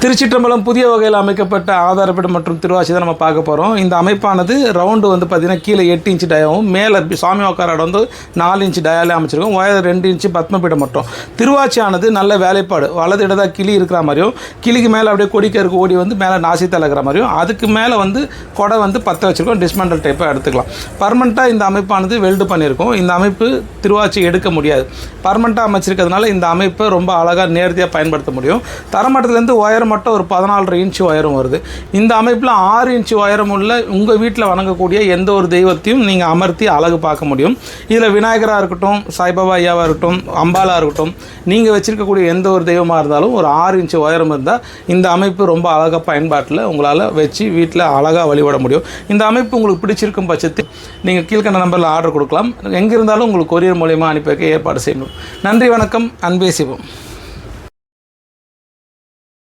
திருச்சிற்றம்பலம் புதிய வகையில் அமைக்கப்பட்ட ஆதாரப்பீடம் மற்றும் திருவாச்சி தான் நம்ம பார்க்க போகிறோம். இந்த அமைப்பானது ரவுண்டு வந்து பார்த்திங்கன்னா கீழே 8 இன்ச்சு டயாவும் மேலே சாமி உட்கார இடம் வந்து 4 இன்ச்சு டயாலே அமைச்சிருக்கோம். ஒயர் 2 இன்ச்சு பத்மபீடம் மட்டும். திருவாச்சியானது நல்ல வேலைப்பாடு, வலது இடதா கிளி இருக்கிற மாதிரியும், கிளிக்கு மேலே அப்படியே கொடிக்கருக்கு ஓடி வந்து மேலே நாசி தலைக்கிற மாதிரியும், அதுக்கு மேலே வந்து கொடை வந்து பற்ற வச்சுருக்கோம். டிஸ்மண்டல் டைப்பாக எடுத்துக்கலாம். பர்மனெண்ட்டாக இந்த அமைப்பானது வெல்டு பண்ணியிருக்கோம். இந்த அமைப்பு திருவாச்சி எடுக்க முடியாது. பர்மனெண்ட்டாக அமைச்சிருக்கிறதுனால இந்த அமைப்பை ரொம்ப அழகாக நேர்த்தியாக பயன்படுத்த முடியும். தரமட்டத்துலேருந்து ஒயர் மட்டும் ஒரு 14.5 இன்ச்சு ஒயரும் வருது. இந்த அமைப்பில் 6 இன்ச்சு ஒயரம் உள்ள உங்கள் வீட்டில் வணங்கக்கூடிய எந்த ஒரு தெய்வத்தையும் நீங்கள் அமர்த்தி அழகு பார்க்க முடியும். இதில் விநாயகராக இருக்கட்டும், சாய்பாபா ஐயாவாக இருக்கட்டும், அம்பாலாக இருக்கட்டும், நீங்கள் வச்சுருக்கக்கூடிய எந்த ஒரு தெய்வமாக இருந்தாலும் ஒரு 6 இன்ச்சு ஒயரம் இருந்தால் இந்த அமைப்பு ரொம்ப அழகாக பயன்பாட்டில் உங்களால் வச்சு வீட்டில் அழகாக வழிபட முடியும். இந்த அமைப்பு உங்களுக்கு பிடிச்சிருக்கும் பட்சத்தில் நீங்கள் கீழ்கண்ட நம்பரில் ஆர்டர் கொடுக்கலாம். எங்கே இருந்தாலும் உங்களுக்கு கொரியர் மூலியமாக அனுப்பி வைக்க ஏற்பாடு செய்யணும். நன்றி, வணக்கம், அன்பே சிவம்.